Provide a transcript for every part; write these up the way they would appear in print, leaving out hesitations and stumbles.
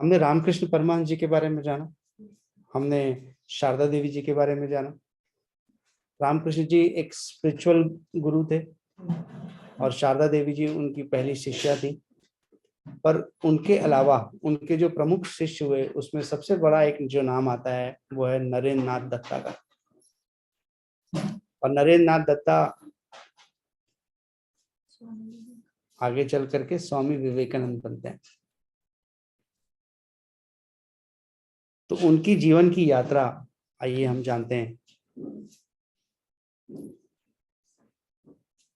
हमने रामकृष्ण परमहंस जी के बारे में जाना, हमने शारदा देवी जी के बारे में जाना। रामकृष्ण जी एक स्पिरिचुअल गुरु थे और शारदा देवी जी उनकी पहली शिष्या थी। पर उनके अलावा उनके जो प्रमुख शिष्य हुए उसमें सबसे बड़ा एक जो नाम आता है वो है नरेंद्र नाथ दत्ता का। और नरेंद्र नाथ दत्ता आगे चल करके स्वामी विवेकानंद बनते हैं। तो उनकी जीवन की यात्रा आइए हम जानते हैं।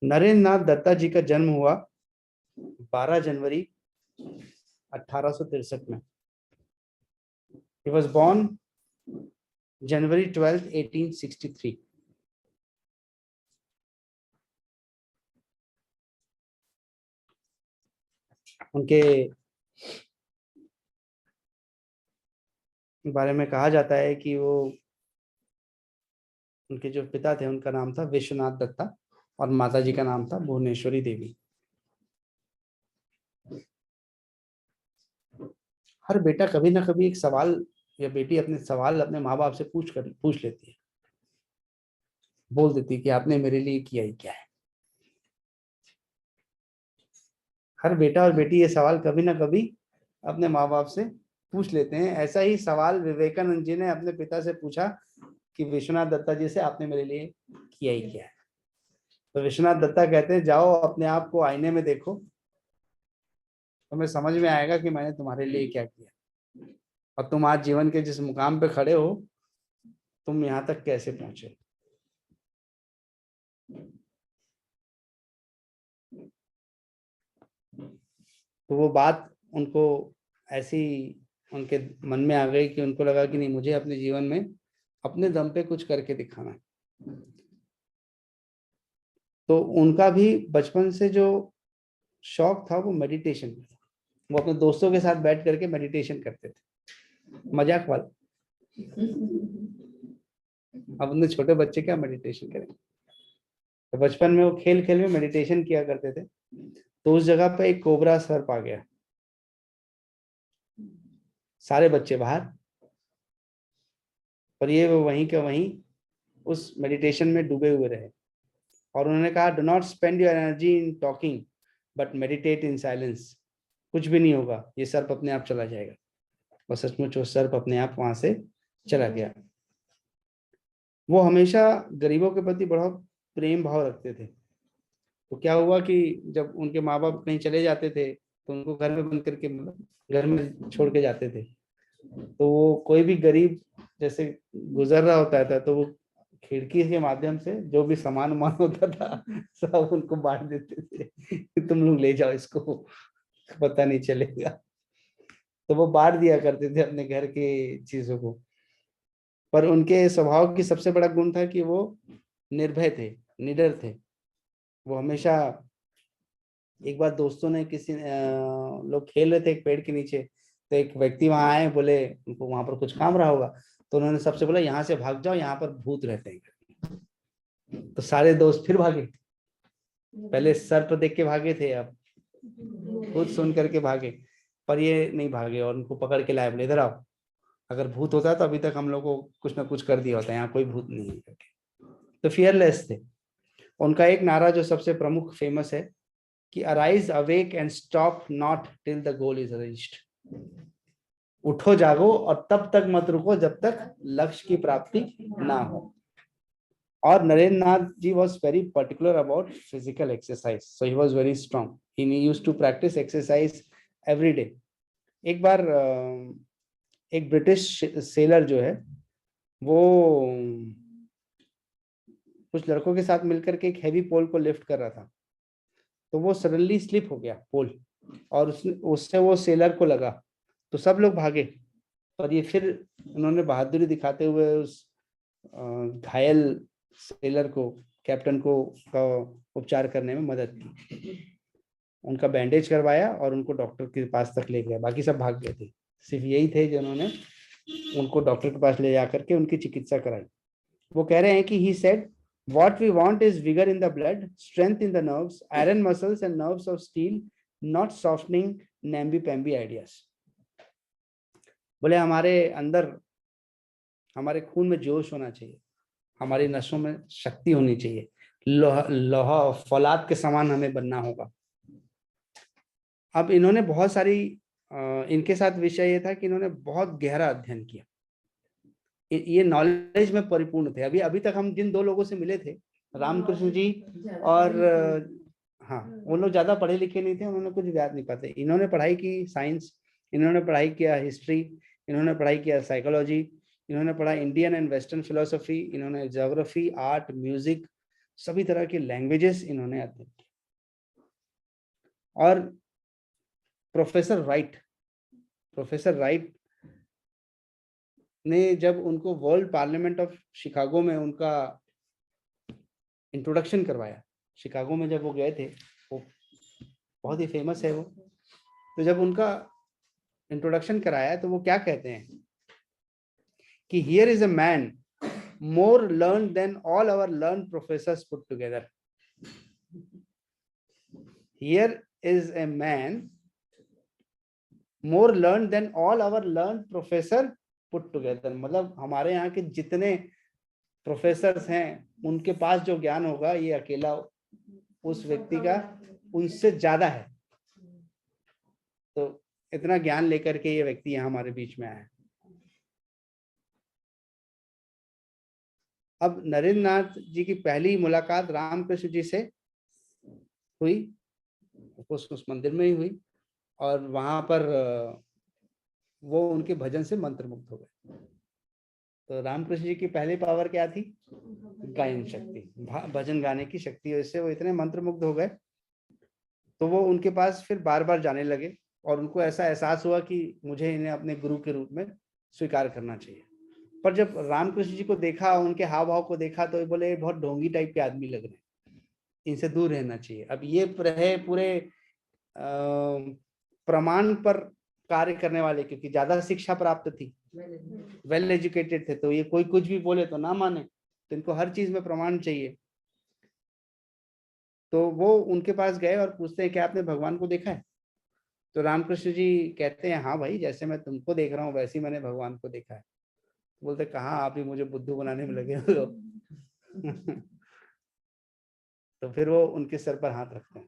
नरेंद्र नाथ दत्ता जी का जन्म हुआ 12 जनवरी 1863 में। He was born January 12th, 1863. उनके बारे में कहा जाता है कि वो उनके जो पिता थे उनका नाम था विश्वनाथ दत्ता और माता जी का नाम था भुवनेश्वरी देवी। हर बेटा कभी ना कभी एक सवाल या बेटी अपने सवाल अपने माँ बाप से पूछ लेती है, बोल देती है कि आपने मेरे लिए किया ही क्या है। हर बेटा और बेटी ये सवाल कभी ना कभी अपने माँ बाप से पूछ लेते हैं। ऐसा ही सवाल विवेकानंद जी ने अपने पिता से पूछा कि विश्वनाथ दत्ता जी से आपने मेरे लिए किया ही क्या है। तो विश्वनाथ दत्ता कहते हैं जाओ अपने आप को आईने में देखो, तुम्हें समझ में आएगा कि मैंने तुम्हारे लिए क्या किया और तुम आज जीवन के जिस मुकाम पे खड़े हो तुम यहाँ तक कैसे पहुंचे। तो वो बात उनको ऐसी उनके मन में आ गई कि उनको लगा कि नहीं, मुझे अपने जीवन में अपने दम पे कुछ करके दिखाना है। तो उनका भी बचपन से जो शौक था वो मेडिटेशन में था। वो अपने दोस्तों के साथ बैठ करके मेडिटेशन करते थे, मजाक वाला। अब उन्हें छोटे बच्चे क्या मेडिटेशन करेंगे। तो बचपन में वो खेल खेल में मेडिटेशन किया करते थे। तो उस जगह पे एक कोबरा सर्प आ गया, सारे बच्चे बाहर, पर ये वो वहीं के वहीं उस मेडिटेशन में डूबे हुए रहे। और उन्होंने कहा do not spend your energy in talking but meditate in silence. कुछ भी नहीं होगा, ये सर्प अपने आप चला जाएगा। और सचमुच वो सर्प अपने आप वहां से चला गया। वो हमेशा गरीबों के प्रति बड़ा प्रेम भाव रखते थे। तो क्या हुआ कि जब उनके माँ बाप कहीं चले जाते थे तो उनको घर में बंद करके, मतलब घर में छोड़ के जाते थे। तो वो कोई भी गरीब जैसे गुजर रहा होता था तो वो खिड़की के माध्यम से जो भी सामान वामान होता था सब उनको बांट देते थे कि तुम लोग ले जाओ इसको, पता नहीं चलेगा। तो वो बांट दिया करते थे अपने घर के चीजों को। पर उनके स्वभाव की सबसे बड़ा गुण था कि वो निर्भय थे, निडर थे। वो हमेशा, एक बार दोस्तों ने लोग खेल रहे थे एक पेड़ के नीचे, तो एक व्यक्ति वहां आए, बोले उनको वहां पर कुछ काम रहा होगा, तो उन्होंने सबसे बोला यहाँ से भाग जाओ, यहाँ पर भूत रहते हैं। तो सारे दोस्त फिर भागे। पहले सर्प देख के भागे थे, अब भूत सुन करके भागे। पर ये नहीं भागे और उनको पकड़ के लाए, बोले इधर आओ, अगर भूत होता तो अभी तक हम लोग को कुछ ना कुछ कर दिया होता है, यहाँ कोई भूत नहीं है करके। तो फियरलेस थे। उनका एक नारा जो सबसे प्रमुख फेमस है कि arise awake and stop not till the goal is reached. उठो जागो और तब तक मत रुको जब तक लक्ष्य की प्राप्ति ना हो। और Narendra Nath ji was very particular about physical exercise, so he was very strong. He used to practice exercise every day. एक बार एक ब्रिटिश सेलर जो है वो कुछ लड़कों के साथ मिलकर के एक हैवी पोल को लिफ्ट कर रहा था। तो वो सडनली स्लिप हो गया पोल, और उससे वो सेलर को लगा। तो सब लोग भागे, पर ये फिर उन्होंने बहादुरी दिखाते हुए उस घायल सेलर को, कैप्टन को का उपचार करने में मदद की। उनका बैंडेज करवाया और उनको डॉक्टर के पास तक ले गया। बाकी सब भाग गए थे, सिर्फ यही थे जिन्होंने उनको डॉक्टर के पास ले जाकर के उनकी चिकित्सा कराई। वो कह रहे हैं कि he said what we want is vigor in the blood, strength in the nerves, iron muscles and nerves of steel, not softening namby pamby ideas. बोले हमारे अंदर, हमारे खून में जोश होना चाहिए, हमारी नसों में शक्ति होनी चाहिए, लोहा फौलाद के समान हमें बनना होगा। अब इन्होंने बहुत सारी इनके साथ विषय ये था कि इन्होंने बहुत गहरा अध्ययन किया, ये नॉलेज में परिपूर्ण थे। अभी अभी तक हम जिन दो लोगों से मिले थे, रामकृष्ण जी और हाँ, वो लोग ज्यादा पढ़े लिखे नहीं थे, उन्होंने कुछ याद नहीं पाते। इन्होंने पढ़ाई की साइंस, इन्होंने पढ़ाई किया हिस्ट्री, इन्होंने पढ़ाई किया साइकोलॉजी, इन्होंने पढ़ा इंडियन एंड वेस्टर्न फिलोसफी, इन्होंने ज्योग्राफी, आर्ट, म्यूजिक, सभी तरह की लैंग्वेजेस इन्होंने अध्ययन किया। और प्रोफेसर राइट ने जब उनको वर्ल्ड पार्लियामेंट ऑफ शिकागो में उनका इंट्रोडक्शन करवाया, शिकागो में जब वो गए थे, वो बहुत ही फेमस है वो, तो जब उनका इंट्रोडक्शन कराया तो वो क्या कहते हैं कि here is a man more learn than all our learn professors put together. Here is a man more learn than all our learn professor put together. मतलब हमारे यहाँ के जितने प्रोफेसर्स हैं उनके पास जो ज्ञान होगा, ये अकेला उस व्यक्ति का उनसे ज्यादा है। तो इतना ज्ञान लेकर के ये व्यक्ति यहाँ हमारे बीच में आया है। अब नरेंद्र नाथ जी की पहली मुलाकात रामकृष्ण जी से हुई, उस मंदिर में ही हुई, और वहां पर वो उनके भजन से मंत्रमुग्ध हो गए। तो रामकृष्ण जी की पहली पावर क्या थी? गायन शक्ति, भजन गाने की शक्ति। वैसे वो इतने मंत्रमुग्ध हो गए तो वो उनके पास फिर बार बार जाने लगे, और उनको ऐसा एहसास हुआ कि मुझे इन्हें अपने गुरु के रूप में स्वीकार करना चाहिए। पर जब रामकृष्ण जी को देखा, उनके हाव भाव को देखा, तो ये बोले बहुत ढोंगी टाइप के आदमी लग रहे हैं, इनसे दूर रहना चाहिए। अब ये रहे पूरे प्रमाण पर कार्य करने वाले, क्योंकि ज्यादा शिक्षा प्राप्त थी, वेल एजुकेटेड थे, तो ये कोई कुछ भी बोले तो ना माने, तो इनको हर चीज में प्रमाण चाहिए। तो वो उनके पास गए और पूछते हैं कि आपने भगवान को देखा है? तो रामकृष्ण जी कहते हैं हाँ भाई, जैसे मैं तुमको देख रहा हूँ वैसे ही मैंने भगवान को देखा है। बोलते कहाँ, आप ही मुझे बुद्धू बनाने में लगे हो। तो फिर वो उनके सिर पर हाथ रखते हैं,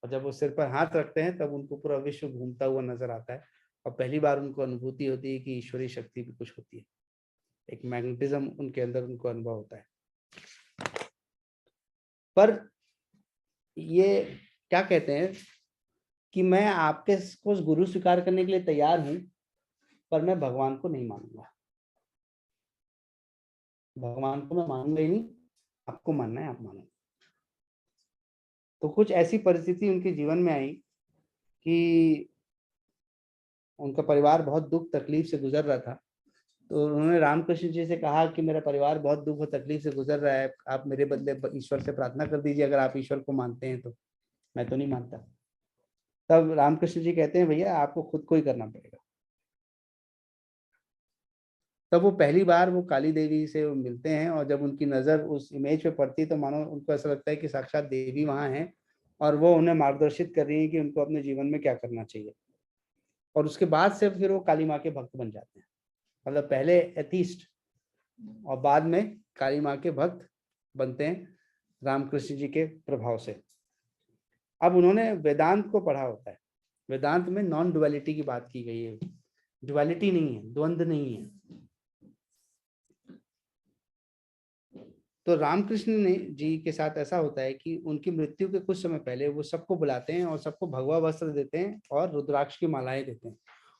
और जब वो सिर पर हाथ रखते हैं तब उनको पूरा विश्व घूमता हुआ नजर आता है, और पहली बार उनको अनुभूति होती है कि ईश्वरीय शक्ति भी कुछ होती है। एक मैग्नेटिज्म उनके अंदर उनको अनुभव होता है। पर ये क्या कहते हैं कि मैं आपके को गुरु स्वीकार करने के लिए तैयार हूं, पर मैं भगवान को नहीं मानूंगा। भगवान को मैं मानूंगा ही नहीं, आपको मानना है आप मानो। तो कुछ ऐसी परिस्थिति उनके जीवन में आई कि उनका परिवार बहुत दुख तकलीफ से गुजर रहा था। तो उन्होंने रामकृष्ण जी से कहा कि मेरा परिवार बहुत दुख और तकलीफ से गुजर रहा है, आप मेरे बदले ईश्वर से प्रार्थना कर दीजिए, अगर आप ईश्वर को मानते हैं तो। मैं तो नहीं मानता। तब रामकृष्ण जी कहते हैं भैया आपको खुद को ही करना पड़ेगा। तब वो पहली बार वो काली देवी से मिलते हैं, और जब उनकी नजर उस इमेज पे पड़ती है तो मानो उनको ऐसा लगता है कि साक्षात देवी वहां है, और वो उन्हें मार्गदर्शित कर रही है कि उनको अपने जीवन में क्या करना चाहिए। और उसके बाद से फिर वो काली माँ के भक्त बन जाते हैं। मतलब पहले एथीस्ट और बाद में काली माँ के भक्त बनते हैं रामकृष्ण जी के प्रभाव से। अब उन्होंने वेदांत को पढ़ा होता है। वेदांत में नॉन डुअलिटी की बात की गई है, डुअलिटी नहीं है, द्वंद्व नहीं है। तो रामकृष्ण ने जी के साथ ऐसा होता है कि उनकी मृत्यु के कुछ समय पहले वो सबको बुलाते हैं और सबको भगवा वस्त्र देते हैं और रुद्राक्ष की मालाएं देते हैं,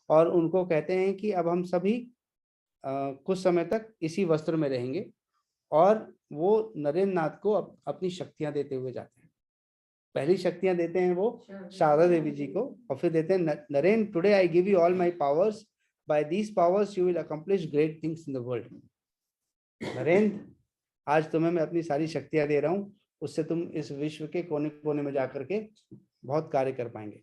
और उनको कहते हैं कि अब हम सभी कुछ समय तक इसी वस्त्र में रहेंगे। और वो नरेंद्र नाथ को अपनी शक्तियां देते हुए जाते हैं। पहली शक्तियां देते हैं वो शारदा देवी जी को, और फिर देते हैं Narendra, today I give you all my powers, by these powers you will accomplish great things in the world. Narendra, आज तुम्हें मैं अपनी सारी शक्तियां दे रहा हूं, उससे तुम इस विश्व के कोने कोने में जाकर के बहुत कार्य कर पाएंगे।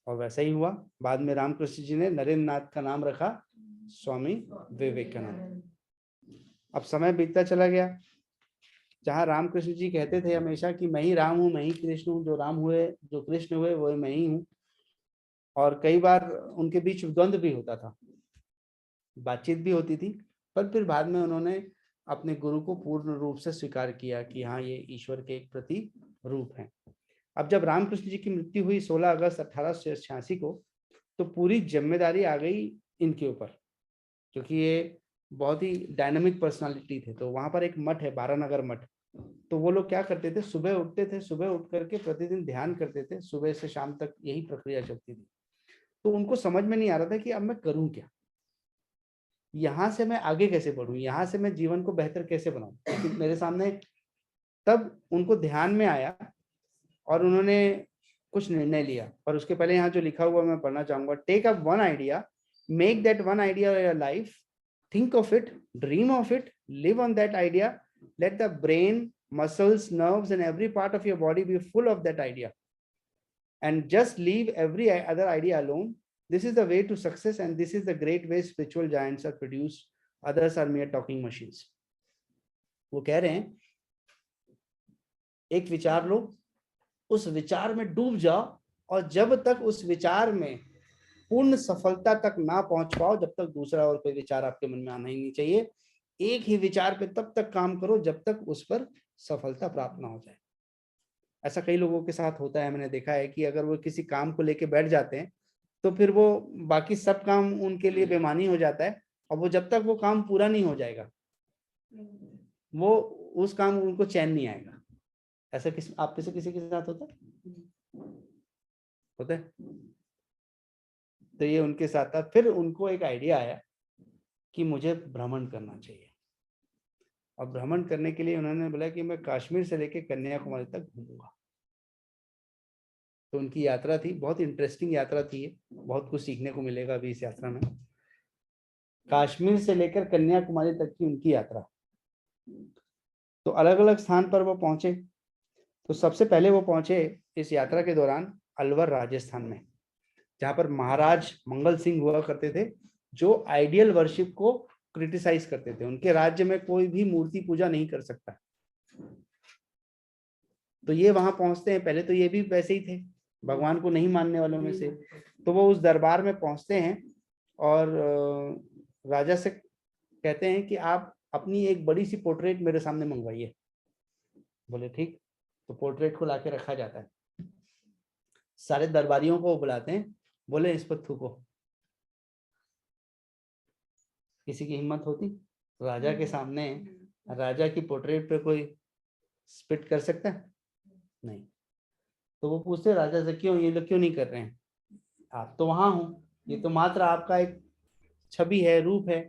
और वैसा ही हुआ। बाद में रामकृष्ण जी ने नरेंद्र नाथ का नाम रखा स्वामी विवेकानंद। अब समय बीतता चला गया। जहाँ रामकृष्ण जी कहते थे हमेशा कि मैं ही राम हूँ, मैं ही कृष्ण हूँ, जो राम हुए, जो कृष्ण हुए वो मैं ही हूँ, और कई बार उनके बीच द्वंद्व भी होता था, बातचीत भी होती थी, पर फिर बाद में उन्होंने अपने गुरु को पूर्ण रूप से स्वीकार किया कि हाँ, ये ईश्वर के एक प्रति रूप हैं। अब जब रामकृष्ण जी की मृत्यु हुई 16 अगस्त 1886 को, तो पूरी जिम्मेदारी आ गई इनके ऊपर, क्योंकि ये बहुत ही डायनामिक पर्सनालिटी थे। तो वहां पर एक मठ है, बारानगर मठ, तो वो लोग क्या करते थे, सुबह उठते थे, सुबह उठ करके प्रतिदिन ध्यान करते थे, सुबह से शाम तक यही प्रक्रिया चलती थी। तो उनको समझ में नहीं आ रहा था कि अब मैं करूं क्या, यहाँ से मैं आगे कैसे बढ़ूं, यहाँ से मैं जीवन को बेहतर कैसे बनाऊं। क्योंकि मेरे सामने तब उनको ध्यान में आया और उन्होंने कुछ निर्णय लिया। और उसके पहले यहाँ जो लिखा हुआ मैं पढ़ना चाहूंगा, take up one idea, make that one idea your life, think of it, dream of it, live on that idea, let the brain, muscles, nerves and every part of your body be full of that idea, and just leave every other idea alone. This is the way to success, and this is the great way spiritual giants are produced. Others are mere talking machines. वो कह रहे हैं एक विचार लो, उस विचार में डूब जाओ, और जब तक उस विचार में पूर्ण सफलता तक ना पहुंच पाओ, जब तक दूसरा और कोई विचार आपके मन में आना ही नहीं चाहिए। एक ही विचार पे तब तक काम करो जब तक उस पर सफलता प्राप्त ना हो जाए। ऐसा कई लोगों के साथ होता है, मैंने देखा है कि अगर वो किसी काम को लेके बैठ जाते हैं तो फिर वो बाकी सब काम उनके लिए बेमानी हो जाता है, और वो जब तक वो काम पूरा नहीं हो जाएगा वो उस काम उनको चैन नहीं आएगा। ऐसा आप में से किसी के साथ होता है? तो ये उनके साथ था। फिर उनको एक आइडिया आया कि मुझे भ्रमण करना चाहिए, और भ्रमण करने के लिए उन्होंने बोला कि मैं कश्मीर से लेकर कन्याकुमारी तक घूमूंगा। तो उनकी यात्रा थी, बहुत इंटरेस्टिंग यात्रा थी ये, बहुत कुछ सीखने को मिलेगा अभी इस यात्रा में। कश्मीर से लेकर कन्याकुमारी तक की उनकी यात्रा। तो अलग अलग स्थान पर वो पहुंचे। तो सबसे पहले वो पहुंचे इस यात्रा के दौरान अलवर राजस्थान में, जहां पर महाराज मंगल सिंह हुआ करते थे, जो आइडियल वर्शिप को क्रिटिसाइज करते थे। उनके राज्य में कोई भी मूर्ति पूजा नहीं कर सकता। तो ये वहां पहुंचते हैं, पहले तो ये भी वैसे ही थे, भगवान को नहीं मानने वालों में से। तो वो उस दरबार में पहुंचते हैं और राजा से कहते हैं कि आप अपनी एक बड़ी सी पोर्ट्रेट मेरे सामने मंगवाइए। बोले ठीक। तो पोर्ट्रेट को लाके रखा जाता है, सारे दरबारियों को बुलाते हैं, बोले इस पर थूको। किसी की हिम्मत होती राजा के सामने, राजा की पोर्ट्रेट पे कोई स्पिट कर सकता है? नहीं। तो वो पूछते राजा से, क्यों, ये लोग क्यों नहीं कर रहे हैं? आप तो वहां हो, ये तो मात्र आपका एक छवि है, रूप है,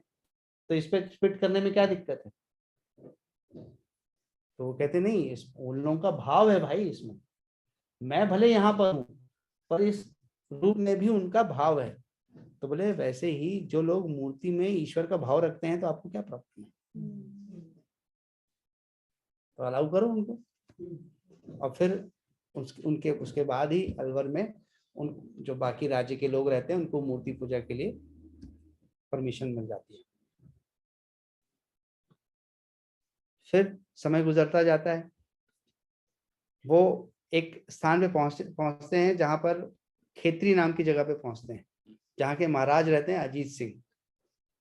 तो इस पे स्पिट करने में क्या दिक्कत है? तो वो कहते नहीं, इस उन लोगों का भाव है भाई इसमें, मैं भले यहाँ पर हूँ पर इस रूप में भी उनका भाव है। तो बोले वैसे ही जो लोग मूर्ति में ईश्वर का भाव रखते हैं तो आपको क्या प्रॉब्लम है? तो अलाउ करो उनको। और फिर उसके बाद ही अलवर में उन जो बाकी राज्य के लोग रहते हैं उनको मूर्ति पूजा के लिए परमिशन मिल जाती है। फिर समय गुजरता जाता है, वो एक स्थान पे पहुंचते हैं जहां पर खेतरी नाम की जगह पे पहुंचते हैं, जहाँ के महाराज रहते हैं अजीत सिंह।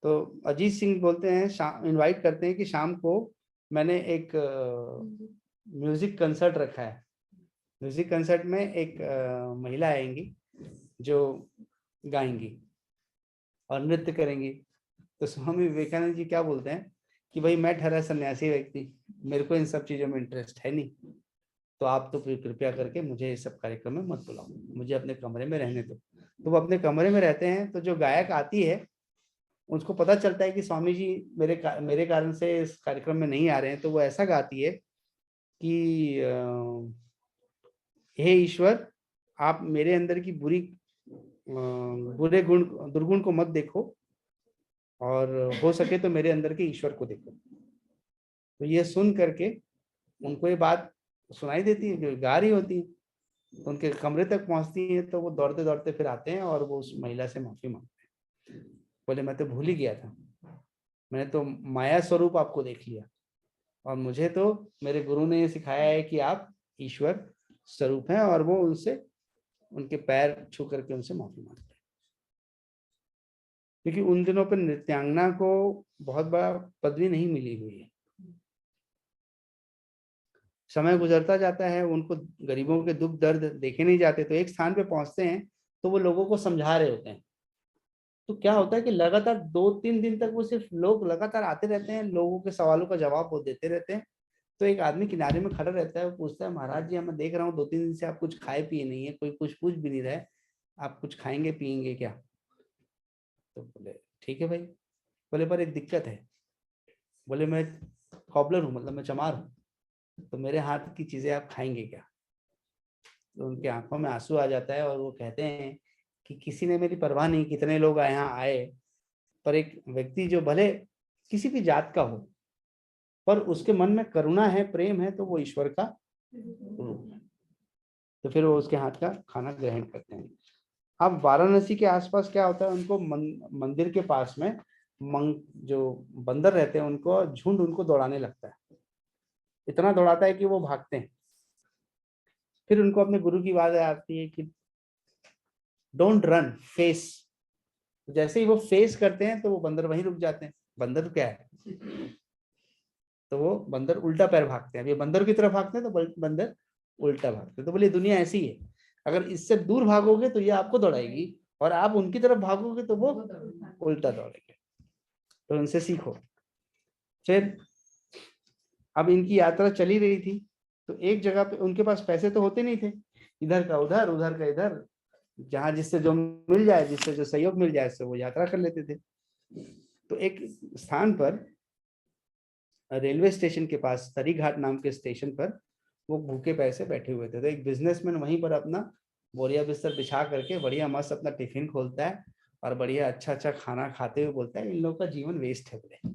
तो अजीत सिंह बोलते हैं, इनवाइट करते हैं कि शाम को मैंने एक म्यूजिक कंसर्ट रखा है। म्यूजिक कंसर्ट में एक महिला आएंगी जो गाएंगी और नृत्य करेंगी। तो स्वामी विवेकानंद जी क्या बोलते हैं कि भाई मैं ठहरा सन्यासी व्यक्ति, मेरे को इन सब चीजों में इंटरेस्ट है नहीं, तो आप तो कृपया करके मुझे इस सब कार्यक्रम में मत बुलाओ, मुझे अपने कमरे में रहने दो। तो वो अपने कमरे में रहते हैं। तो जो गायक आती है उसको पता चलता है कि स्वामी जी मेरे कारण से इस कार्यक्रम में नहीं आ रहे हैं। तो वो ऐसा गाती है कि हे ईश्वर, आप मेरे अंदर की बुरे गुण दुर्गुण को मत देखो, और हो सके तो मेरे अंदर के ईश्वर को देखो। तो ये सुन करके उनको ये बात सुनाई देती है, जो गा रही होती है, तो उनके कमरे तक पहुंचती है। तो वो दौड़ते दौड़ते फिर आते हैं और वो उस महिला से माफी मांगते हैं। बोले मैं तो भूल ही गया था, मैंने तो माया स्वरूप आपको देख लिया, और मुझे तो मेरे गुरु ने ये सिखाया है कि आप ईश्वर स्वरूप हैं, और वो उनसे उनके पैर छू करके उनसे माफी मांगते हैं, क्योंकि उन दिनों पर नृत्यांगना को बहुत बड़ा पदवी नहीं मिली हुई है। समय गुजरता जाता है, उनको गरीबों के दुख दर्द देखे नहीं जाते, तो एक स्थान पे पहुंचते हैं तो वो लोगों को समझा रहे होते हैं। तो क्या होता है कि लगातार 2-3 दिन तक वो सिर्फ लोग लगातार आते रहते हैं, लोगों के सवालों का जवाब वो देते रहते हैं। तो एक आदमी किनारे में खड़ा रहता है, वो पूछता है, महाराज जी मैं देख रहा हूँ 2-3 दिन से आप कुछ खाए पिए नहीं है, कोई कुछ पूछ भी नहीं रहा है, आप कुछ खाएंगे पिएंगे क्या? तो बोले ठीक है भाई। बोले पर एक दिक्कत है। बोले मैं कॉबलर हूँ, मतलब मैं चमार हूँ, तो मेरे हाथ की चीजें आप खाएंगे क्या? तो उनकी आंखों में आंसू आ जाता है और वो कहते हैं कि किसी ने मेरी परवाह नहीं, कितने लोग यहाँ आए, पर एक व्यक्ति जो भले किसी भी जात का हो पर उसके मन में करुणा है, प्रेम है, तो वो ईश्वर का रूप है। तो फिर वो उसके हाथ का खाना ग्रहण करते हैं। अब वाराणसी के आसपास क्या होता है, उनको मंदिर के पास में जो बंदर रहते हैं उनको झुंड उनको दौड़ाने लगता है, इतना दौड़ाता है कि वो भागते हैं। फिर उनको अपने गुरु की बात आती है कि डोंट रन, फेस। जैसे ही वो फेस करते हैं तो वो बंदर वहीं रुक जाते हैं। बंदर क्या है, तो वो बंदर उल्टा पैर भागते हैं। अब ये बंदर की तरफ भागते हैं तो बंदर उल्टा भागते हैं। तो बोले दुनिया ऐसी है, अगर इससे दूर भागोगे तो ये आपको दौड़ाएगी, और आप उनकी तरफ भागोगे तो वो उल्टा दौड़ेंगे। तो उनसे सीखो। फिर अब इनकी यात्रा चली रही थी, तो एक जगह पे उनके पास पैसे तो होते नहीं थे, इधर का उधर उधर का इधर, जहां जिससे जो मिल जाए, जिससे जो सहयोग मिल जाए, उससे वो यात्रा कर लेते थे। तो एक स्थान पर रेलवे स्टेशन के पास तरी घाट नाम के स्टेशन पर वो भूखे पैसे बैठे हुए थे। तो एक बिजनेसमैन वहीं पर अपना बोरिया बिस्तर बिछा करके बढ़िया मस्त अपना टिफिन खोलता है और बढ़िया अच्छा अच्छा खाना खाते हुए बोलता है, इन लोगों का जीवन वेस्ट है बोले,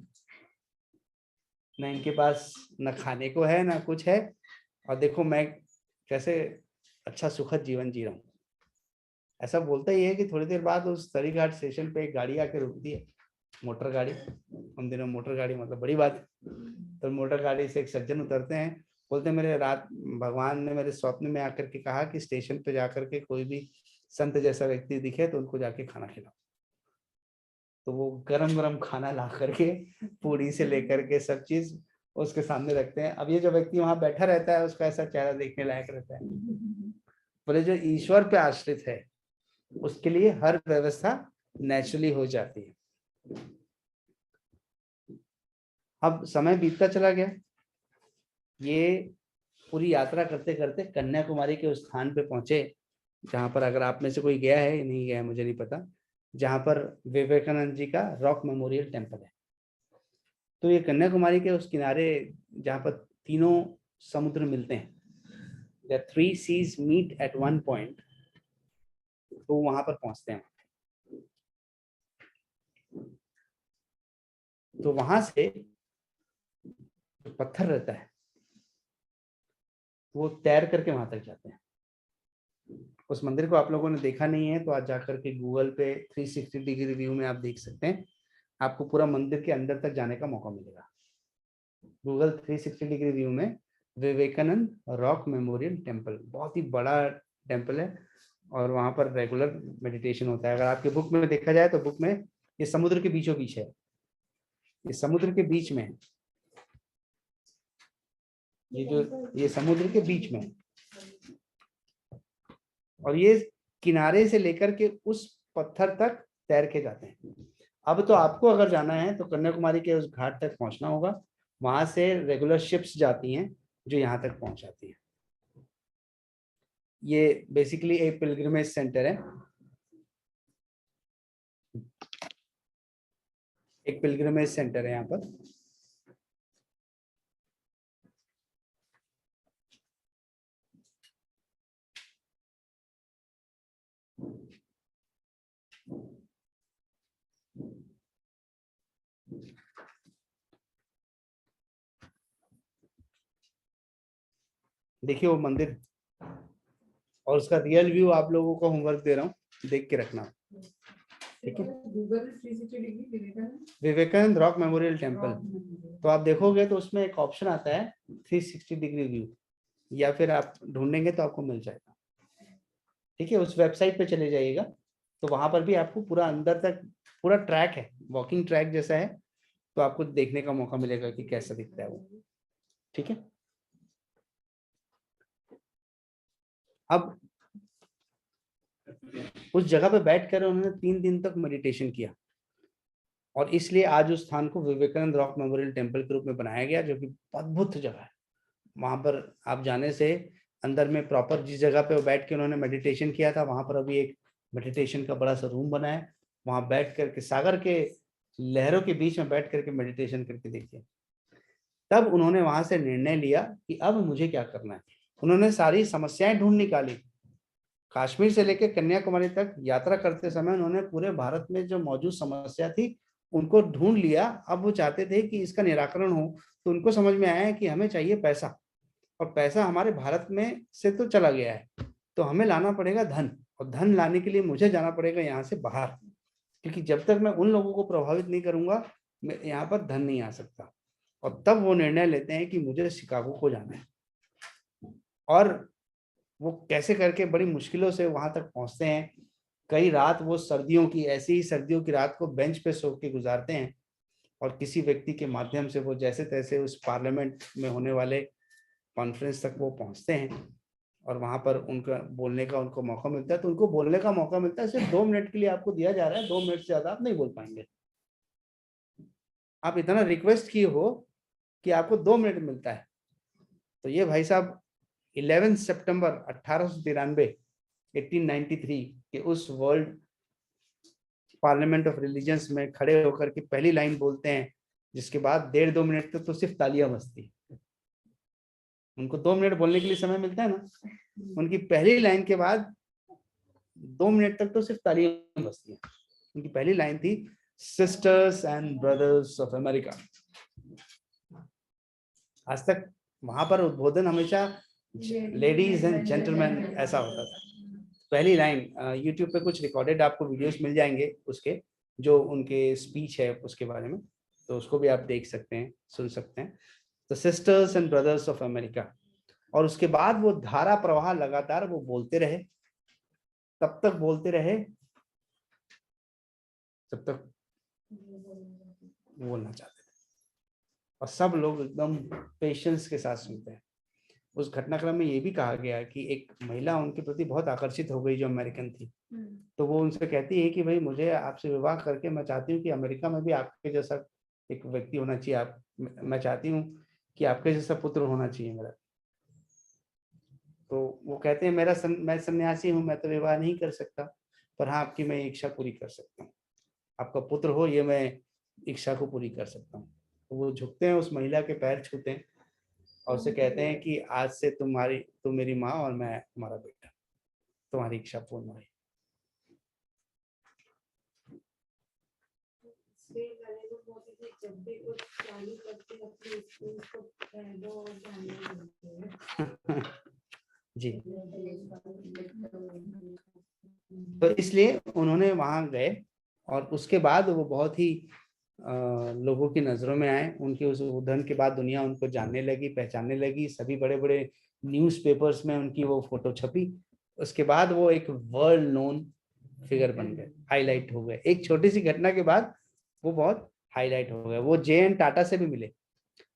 न इनके पास न खाने को है ना कुछ है, और देखो मैं कैसे अच्छा सुखद जीवन जी रहा हूँ। ऐसा बोलता ही है कि थोड़ी देर बाद उस तरी घाट स्टेशन पे एक गाड़ी आके रुकती है, मोटर गाड़ी। उन दिनों मोटर गाड़ी मतलब बड़ी बात है। तो मोटर गाड़ी से एक सज्जन उतरते हैं, बोलते हैं मेरे रात भगवान ने मेरे स्वप्न में आकर के कहा कि स्टेशन पे जाकर के कोई भी संत जैसा व्यक्ति दिखे तो उनको जाके खाना खिलाओ। तो वो गरम गरम खाना ला करके पूरी से लेकर के सब चीज उसके सामने रखते हैं। अब ये जो व्यक्ति वहां बैठा रहता है उसका ऐसा चेहरा देखने लायक रहता है। बोले जो ईश्वर पे आश्रित है उसके लिए हर व्यवस्था नेचुरली हो जाती है। अब समय बीतता चला गया, ये पूरी यात्रा करते करते कन्याकुमारी के उस स्थान पे पहुंचे जहां पर, अगर आप में से कोई गया है या नहीं गया है मुझे नहीं पता, जहां पर विवेकानंद जी का रॉक मेमोरियल टेम्पल है। तो ये कन्याकुमारी के उस किनारे जहां पर तीनों समुद्र मिलते हैं, the three seas meet at one point, तो वहां पर पहुंचते हैं। तो वहां से जो पत्थर रहता है वो तैर करके वहां तक जाते हैं। उस मंदिर को आप लोगों ने देखा नहीं है तो आज जाकर के गूगल पे 360 डिग्री व्यू में आप देख सकते हैं, आपको पूरा मंदिर के अंदर तक जाने का मौका मिलेगा। गूगल 360 डिग्री व्यू में विवेकानंद रॉक मेमोरियल टेम्पल, बहुत ही बड़ा टेम्पल है और वहां पर रेगुलर मेडिटेशन होता है। अगर आपके बुक में देखा जाए तो बुक में ये समुद्र के बीचों बीच है, ये समुद्र के बीच में है, ये समुद्र के बीच में है, और ये किनारे से लेकर के उस पत्थर तक तैर के जाते हैं। अब तो आपको अगर जाना है तो कन्याकुमारी के उस घाट तक पहुंचना होगा, वहां से रेगुलर शिप्स जाती हैं जो यहाँ तक पहुंच जाती हैं। ये बेसिकली एक पिलग्रिमेज सेंटर है, एक पिलग्रिमेज सेंटर है यहाँ पर। देखिए वो मंदिर और उसका रियल व्यू आप लोगों को होमवर्क दे रहा हूँ, देख के रखना, ठीक है। विवेकानंद रॉक मेमोरियल टेम्पल, तो आप देखोगे तो उसमें एक ऑप्शन आता है 360 डिग्री व्यू, या फिर आप ढूंढेंगे तो आपको मिल जाएगा। ठीक है, उस वेबसाइट पे चले जाइएगा, तो वहां पर भी आपको पूरा अंदर तक पूरा ट्रैक है, वॉकिंग ट्रैक जैसा है, तो आपको देखने का मौका मिलेगा कि कैसा दिखता है वो। ठीक है, अब उस जगह पे बैठकर उन्होंने 3 दिन तक मेडिटेशन किया, और इसलिए आज उस स्थान को विवेकानंद रॉक मेमोरियल टेम्पल के रूप में बनाया गया, जो कि अद्भुत जगह है। वहां पर आप जाने से अंदर में प्रॉपर जिस जगह पे वो बैठ के उन्होंने मेडिटेशन किया था, वहां पर अभी एक मेडिटेशन का बड़ा सा रूम बना है, वहां बैठ करके सागर के लहरों के बीच में बैठ करके मेडिटेशन करके देखिए। तब उन्होंने वहां से निर्णय लिया कि अब मुझे क्या करना है। उन्होंने सारी समस्याएं ढूंढ निकाली, कश्मीर से लेकर कन्याकुमारी तक यात्रा करते समय उन्होंने पूरे भारत में जो मौजूद समस्या थी उनको ढूंढ लिया। अब वो चाहते थे कि इसका निराकरण हो, तो उनको समझ में आया कि हमें चाहिए पैसा, और पैसा हमारे भारत में से तो चला गया है, तो हमें लाना पड़ेगा धन, और धन लाने के लिए मुझे जाना पड़ेगा यहाँ से बाहर, क्योंकि जब तक मैं उन लोगों को प्रभावित नहीं करूंगा मैं यहाँ पर धन नहीं आ सकता। और तब वो निर्णय लेते हैं कि मुझे शिकागो को जाना है, और वो कैसे करके बड़ी मुश्किलों से वहां तक पहुंचते हैं। कई रात वो सर्दियों की, ऐसी ही सर्दियों की रात को बेंच पे सो के गुजारते हैं, और किसी व्यक्ति के माध्यम से वो जैसे तैसे उस पार्लियामेंट में होने वाले कॉन्फ्रेंस तक वो पहुंचते हैं, और वहां पर उनका बोलने का उनको मौका मिलता है। तो उनको बोलने का मौका मिलता है, सिर्फ 2 मिनट के लिए आपको दिया जा रहा है, 2 मिनट से ज्यादा आप नहीं बोल पाएंगे। आप इतना रिक्वेस्ट किए हो कि आपको 2 मिनट मिलता है। तो ये भाई साहब 11 सितंबर 1893 1893 के उस वर्ल्ड पार्लियामेंट ऑफ रिलीजन्स में खड़े होकर के पहली लाइन बोलते हैं, जिसके बाद 1.5-2 मिनट तक तो सिर्फ तालियां बजती। उनको 2 मिनट बोलने के लिए समय मिलता है ना, उनकी पहली लाइन के बाद 2 मिनट तक तो सिर्फ तालियां बजती हैं। उनकी पहली लाइन थी, sisters and brothers of America. आज तक वहां पर उद्बोधन हमेशा लेडीज एंड जेंटलमैन ऐसा होता था। पहली लाइन यूट्यूब पे कुछ रिकॉर्डेड आपको वीडियोस मिल जाएंगे उसके, जो उनके स्पीच है उसके बारे में, तो उसको भी आप देख सकते हैं, सुन सकते हैं। तो sisters and brothers of America, और उसके बाद वो धारा प्रवाह लगातार वो बोलते रहे, तब तक बोलते रहे जब तक बोलना चाहते थे, और सब लोग एकदम पेशेंस के साथ सुनते हैं। उस घटनाक्रम में ये भी कहा गया कि एक महिला उनके प्रति बहुत आकर्षित हो गई जो अमेरिकन थी, तो वो उनसे कहती है कि भाई मुझे आपसे विवाह करके मैं चाहती हूँ कि अमेरिका में भी आपके जैसा एक व्यक्ति होना चाहिए, आप, मैं चाहती हूँ कि आपके जैसा पुत्र होना चाहिए मेरा। तो वो कहते हैं मैं सन्यासी हूँ, मैं तो विवाह नहीं कर सकता, पर हाँ आपकी मैं इच्छा पूरी कर सकता हूँ, आपका पुत्र हो ये मैं इच्छा को पूरी कर सकता हूँ। तो वो झुकते हैं, उस महिला के पैर छूते हैं, और उसे कहते हैं कि आज से तुम मेरी माँ और मैं तुम्हारा बेटा, तुम्हारी इच्छा पूर्ण हुई। जी, तो इसलिए उन्होंने वहां गए, और उसके बाद वो बहुत ही लोगों की नजरों में आए। उनके उस उद्धरण के बाद दुनिया उनको जानने लगी, पहचानने लगी, सभी बड़े बड़े न्यूज़पेपर्स में उनकी वो फोटो छपी। उसके बाद वो एक वर्ल्ड नोन फिगर बन गए, हाईलाइट हो गए। एक छोटी सी घटना के बाद वो बहुत हाईलाइट हो गए। वो जे.एन. टाटा से भी मिले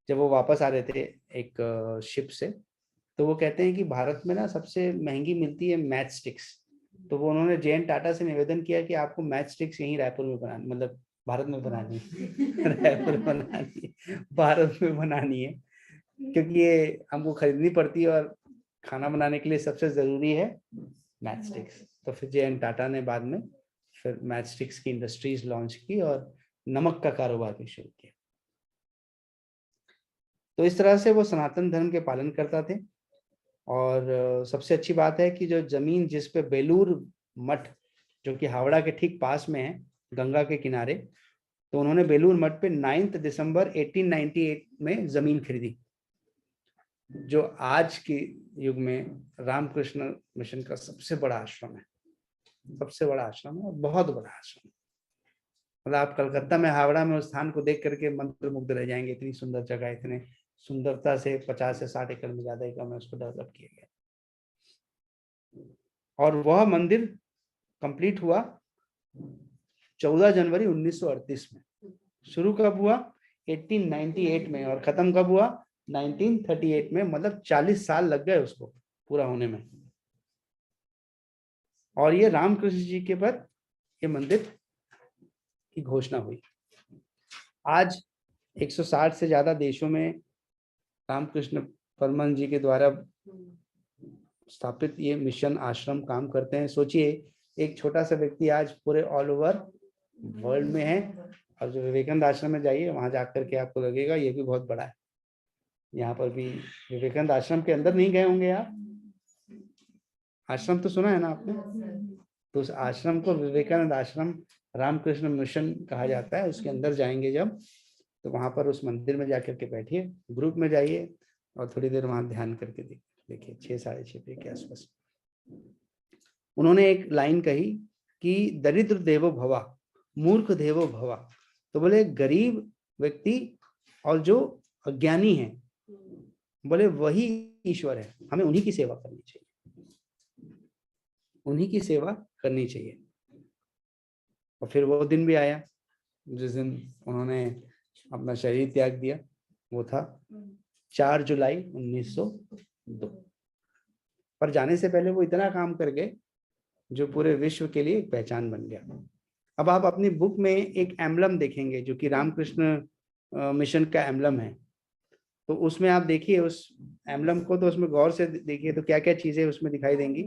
जब वो वापस आ रहे थे एक शिप से, तो वो कहते हैं कि भारत में ना सबसे महंगी मिलती है मैच स्टिक्स। तो वो उन्होंने जे.एन. टाटा से निवेदन किया कि आपको मैच स्टिक्स यहीं रायपुर में बनानी, मतलब भारत में बनानी है रायपुर में बनानी है, भारत में बनानी है, क्योंकि ये हमको खरीदनी पड़ती है, और खाना बनाने के लिए सबसे जरूरी है मैच स्टिक्स। तो फिर जे.एन. टाटा ने बाद में फिर मैच स्टिक्स की इंडस्ट्रीज लॉन्च की और नमक का कारोबार भी शुरू किया। तो इस तरह से वो सनातन धर्म के पालन करता थे। और सबसे अच्छी बात है कि जो जमीन जिस पे बेलूर मठ, जो कि हावड़ा के ठीक पास में है, गंगा के किनारे, तो उन्होंने बेलूर मठ पे 9 दिसंबर 1898 में जमीन खरीदी, जो आज के युग में रामकृष्ण मिशन का सबसे बड़ा आश्रम है, सबसे बड़ा आश्रम है और बहुत बड़ा आश्रम है। मतलब आप कलकत्ता में हावड़ा में उस स्थान को देख करके मंत्रमुग्ध रह जाएंगे, इतनी सुंदर जगह, इतने सुंदरता से 50 से 60 एकड़ में ज्यादा एकड़ में उसको डेवलप किया गया। और वह मंदिर कंप्लीट हुआ 14 जनवरी 1938 में। शुरू कब हुआ? 1898 में, और खत्म कब हुआ? 1938 में। मतलब 40 साल लग गए उसको पूरा होने में। और ये रामकृष्ण जी के पर ये मंदिर की घोषणा हुई। आज 160 से ज्यादा देशों में रामकृष्ण परमहंस जी के द्वारा स्थापित ये मिशन आश्रम काम करते हैं। सोचिए, एक छोटा सा व्यक्ति आज पूरे ऑल ओवर वर्ल्ड में है। और जो विवेकानंद आश्रम में जाइए, वहां जाकर के आपको लगेगा ये भी बहुत बड़ा है। यहाँ पर भी विवेकानंद आश्रम के अंदर नहीं गए होंगे आप? आश्रम तो सुना है ना आपने? तो उस आश्रम को विवेकानंद आश्रम रामकृष्ण मिशन कहा जाता है। उसके अंदर जाएंगे जब, तो वहां पर उस मंदिर में जाकर के बैठिए, ग्रुप में जाइए और थोड़ी देर वहां ध्यान करके देखिए। 6 साढ़े 6 के आसपास उन्होंने एक लाइन कही कि दरिद्र देवो भवा, मूर्ख देवो भवा। तो बोले गरीब व्यक्ति और जो अज्ञानी है, बोले वही ईश्वर है। हमें उन्हीं की सेवा करनी चाहिए, उन्हीं की सेवा करनी चाहिए। और फिर वो दिन भी आया जिस दिन उन्होंने अपना शरीर त्याग दिया। वो था 4 जुलाई 1902। पर जाने से पहले वो इतना काम कर गए जो पूरे विश्व के लिए एक पहचान बन गया। अब आप अपनी बुक में एक एम्बलम देखेंगे जो कि रामकृष्ण मिशन का एम्बलम है। तो उसमें आप देखिए उस एम्बलम को, तो उसमें गौर से देखिए तो क्या क्या चीजें उसमें दिखाई देंगी।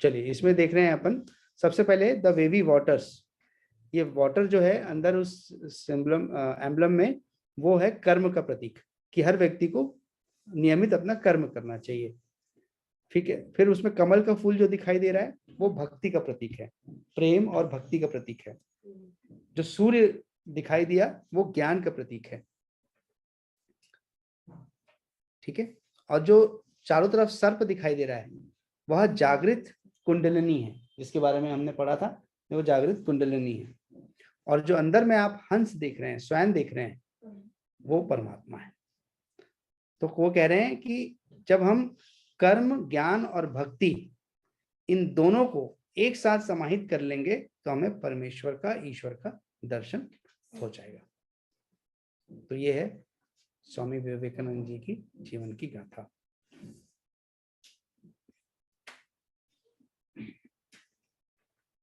चलिए, इसमें देख रहे हैं अपन सबसे पहले द वेवी वाटर्स। ये वाटर जो है अंदर उस एम्बलम में, वो है कर्म का प्रतीक, कि हर व्यक्ति को नियमित अपना कर्म करना चाहिए। ठीक है। फिर उसमें कमल का फूल जो दिखाई दे रहा है वो भक्ति का प्रतीक है, प्रेम और भक्ति का प्रतीक है। जो सूर्य दिखाई दिया वो ज्ञान का प्रतीक है। ठीक है। और जो चारों तरफ सर्प दिखाई दे रहा है वह जागृत कुंडलिनी है, जिसके बारे में हमने पढ़ा था, वो जागृत कुंडलिनी है। और जो अंदर में आप हंस देख रहे हैं, स्वयं देख रहे हैं, वो परमात्मा है। तो वो कह रहे हैं कि जब हम कर्म, ज्ञान और भक्ति, इन दोनों को एक साथ समाहित कर लेंगे तो हमें परमेश्वर का, ईश्वर का दर्शन हो जाएगा। तो ये है स्वामी विवेकानंद जी की जीवन की गाथा।